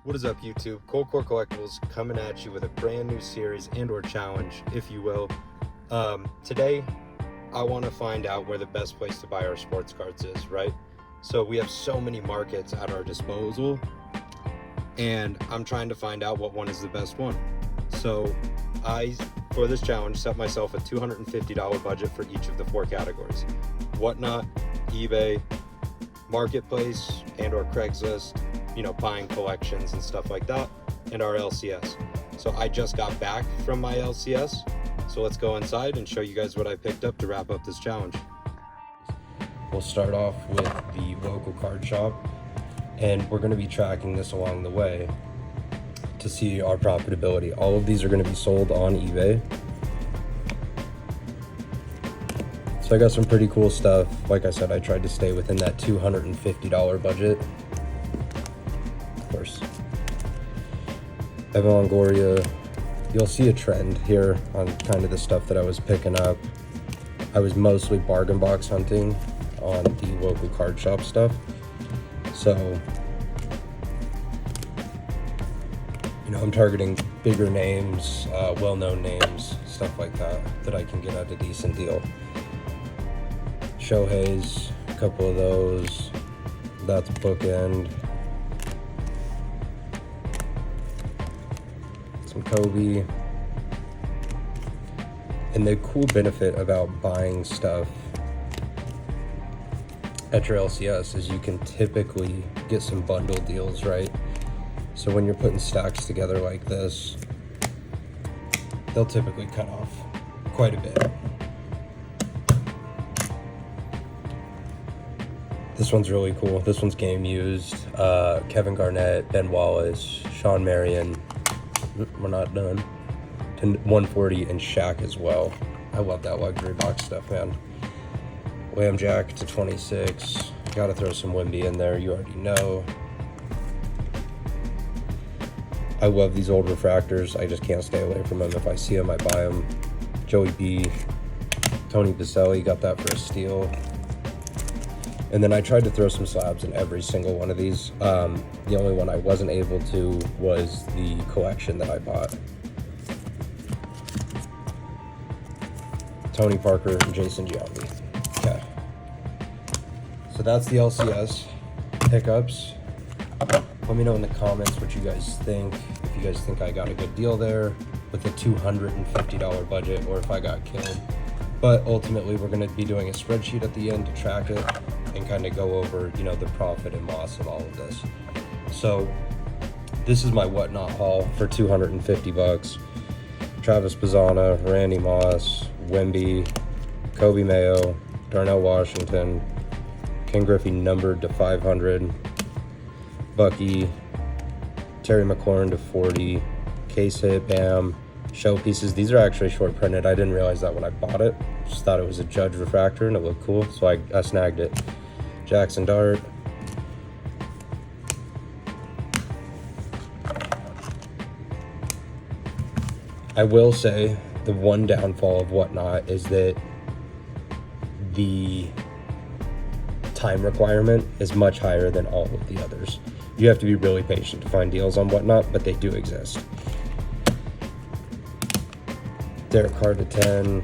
What is up, YouTube? Cold Core Collectibles coming at you with a brand new series and or challenge, if you will. Today, I want to find out where the best place to buy our sports cards is, right? So we have so many markets at our disposal, and I'm trying to find out what one is the best one. So for this challenge, set myself a $250 budget for each of the 4 categories: Whatnot, eBay, Marketplace, and or Craigslist, buying collections and stuff like that, and our LCS. So I just got back from my LCS, so let's go inside and show you guys what I picked up to wrap up this challenge. We'll start off with the local card shop, and we're going to be tracking this along the way to see our profitability. All of these are going to be sold on eBay. So I got some pretty cool stuff. Like I said, I tried to stay within that $250 budget. Of course, Evan Longoria. You'll see a trend here on kind of the stuff that I was picking up. I was mostly bargain box hunting on the local card shop stuff. So, I'm targeting bigger names, well-known names, stuff like that I can get at a decent deal. Shohei's, a couple of those. That's bookend. Some Kobe. And the cool benefit about buying stuff at your LCS is you can typically get some bundle deals, right? So when you're putting stacks together like this, they'll typically cut off quite a bit. This one's really cool. This one's game used. Kevin Garnett, Ben Wallace, Sean Marion. We're not done. To 140, and Shaq as well. I love that luxury box stuff, man. Lamb Jack to 26. Gotta throw some Wemby in there, you already know. I love these old refractors. I just can't stay away from them. If I see them, I buy them. Joey B. Tony Baselli, got that for a steal. And then I tried to throw some slabs in every single one of these. The only one I wasn't able to was the collection that I bought. Tony Parker and Jason Giambi. Okay. So that's the LCS pickups. Let me know in the comments what you guys think. If you guys think I got a good deal there with a $250 budget, or if I got killed. But ultimately, we're going to be doing a spreadsheet at the end to track it and kind of go over, the profit and loss of all of this. So this is my Whatnot haul for $250. Travis Bazzana, Randy Moss, Wemby, Kobe Mayo, Darnell Washington, Ken Griffey numbered to 500, Bucky, Terry McLaurin to 40, case hit, Bam, showpieces. These are actually short printed. I didn't realize that when I bought it. Just thought it was a Judge refractor and it looked cool, so I snagged it. Jackson Dart. I will say the one downfall of Whatnot is that the time requirement is much higher than all of the others. You have to be really patient to find deals on Whatnot, but they do exist. Derek Carr to 10.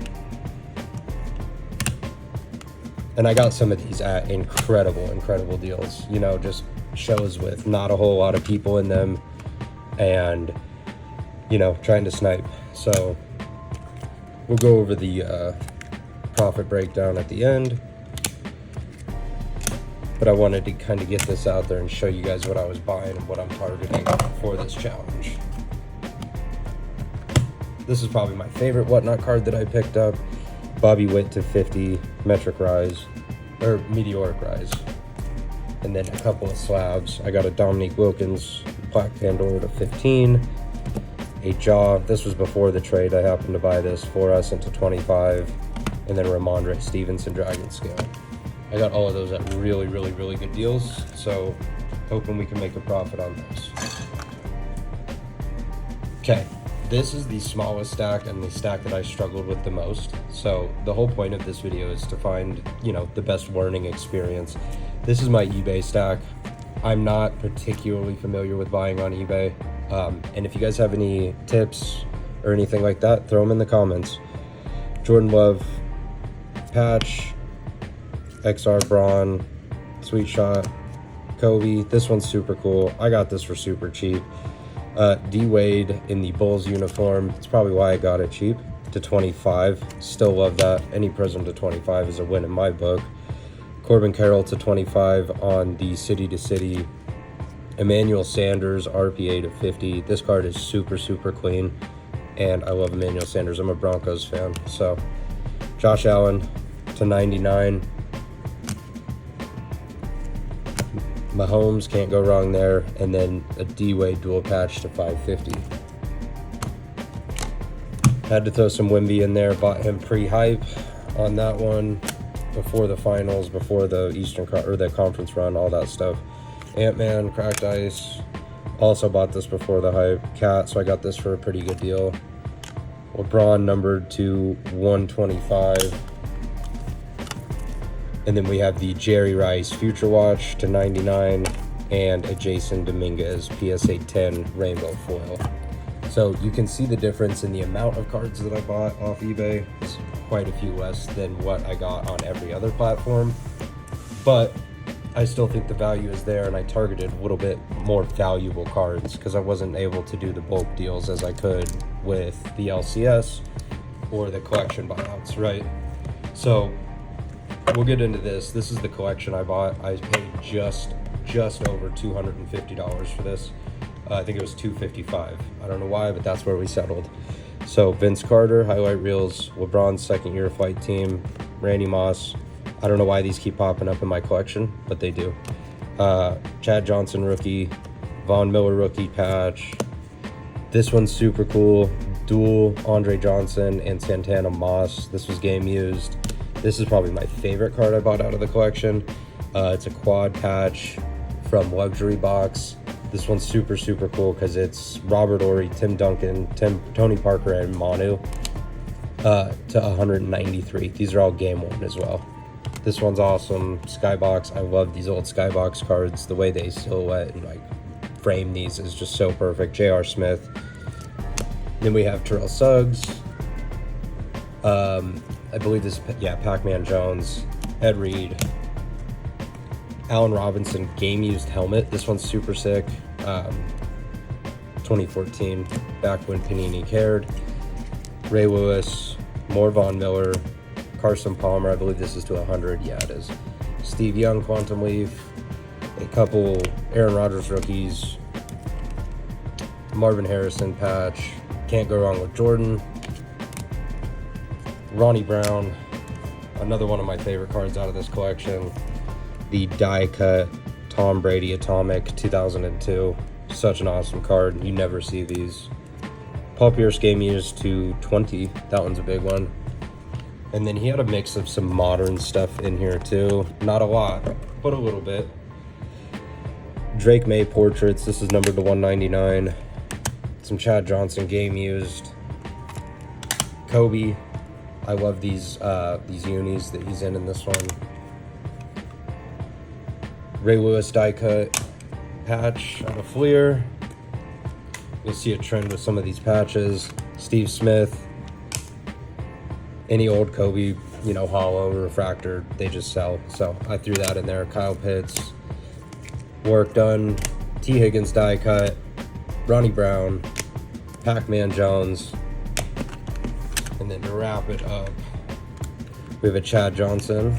And I got some of these at incredible deals. Just shows with not a whole lot of people in them and, trying to snipe. So we'll go over the profit breakdown at the end. But I wanted to kind of get this out there and show you guys what I was buying and what I'm targeting for this challenge. This is probably my favorite Whatnot card that I picked up. Bobby Witt to 50, Meteoric Rise. And then a couple of slabs. I got a Dominique Wilkins, Black Pandora to 15. A Jaw, this was before the trade. I happened to buy this for us into 25. And then Ramondre Stevenson Dragon Scale. I got all of those at really good deals. So hoping we can make a profit on those. Okay. This is the smallest stack and the stack that I struggled with the most. So the whole point of this video is to find, the best learning experience. This is my eBay stack. I'm not particularly familiar with buying on eBay. And if you guys have any tips or anything like that, throw them in the comments. Jordan Love patch, XR Braun, Sweet Shot, Kobe. This one's super cool. I got this for super cheap. D Wade in the Bulls uniform. It's probably why I got it cheap, to 25. Still love that. Any Prism to 25 is a win in my book. Corbin Carroll to 25 on the City to City. Emmanuel Sanders RPA to 50. This card is super, super clean, and I love Emmanuel Sanders. I'm a Broncos fan. So Josh Allen to 99. Mahomes, can't go wrong there. And then a D-Wade dual patch to 550. Had to throw some Wemby in there. Bought him pre-hype on that one, before the finals, before the the conference run, all that stuff. Ant-Man, cracked ice. Also bought this before the hype. Cat, so I got this for a pretty good deal. LeBron numbered to 125. And then we have the Jerry Rice Future Watch to 99 and a Jason Dominguez PSA 10 rainbow foil. So you can see the difference in the amount of cards that I bought off eBay. It's quite a few less than what I got on every other platform. But I still think the value is there, and I targeted a little bit more valuable cards because I wasn't able to do the bulk deals as I could with the LCS or the collection buyouts, right? So we'll get into this. This is the collection I bought. I paid just over $250 for this. I think it was $255. I don't know why, but that's where we settled. So Vince Carter, highlight reels, LeBron's second year flight team, Randy Moss. I don't know why these keep popping up in my collection, but they do. Chad Johnson rookie, Von Miller rookie patch. This one's super cool. Dual Andre Johnson and Santana Moss. This was game used. This is probably my favorite card I bought out of the collection. It's a quad patch from Luxury Box. This one's super, super cool because it's Robert Horry, Tim Duncan, Tony Parker, and Manu to 193. These are all game one as well. This one's awesome. Skybox. I love these old Skybox cards. The way they silhouette and like frame these is just so perfect. J.R. Smith. Then we have Terrell Suggs. I believe this, Pac-Man Jones, Ed Reed, Allen Robinson game used helmet. This one's super sick. 2014, back when Panini cared. Ray Lewis, more Von Miller, Carson Palmer. I believe this is to 100. Yeah, it is. Steve Young, Quantum Leaf, a couple Aaron Rodgers rookies, Marvin Harrison patch. Can't go wrong with Jordan. Ronnie Brown, another one of my favorite cards out of this collection. The die cut Tom Brady Atomic 2002. Such an awesome card. You never see these. Paul Pierce game used to 20. That one's a big one. And then he had a mix of some modern stuff in here too. Not a lot, but a little bit. Drake May portraits. This is numbered to 199. Some Chad Johnson game used. Kobe. I love these unis that he's in this one. Ray Lewis die cut patch out of Fleer. You'll see a trend with some of these patches. Steve Smith. Any old Kobe, hollow refractor, they just sell. So I threw that in there. Kyle Pitts. Work done. T. Higgins die cut. Ronnie Brown. Pac-Man Jones. And then to wrap it up, we have a Chad Johnson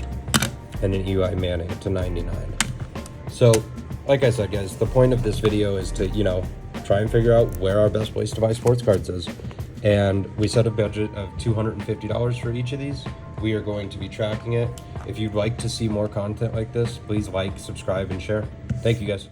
and an Eli Manning to 99. So, like I said, guys, the point of this video is to, try and figure out where our best place to buy sports cards is. And we set a budget of $250 for each of these. We are going to be tracking it. If you'd like to see more content like this, please like, subscribe, and share. Thank you, guys.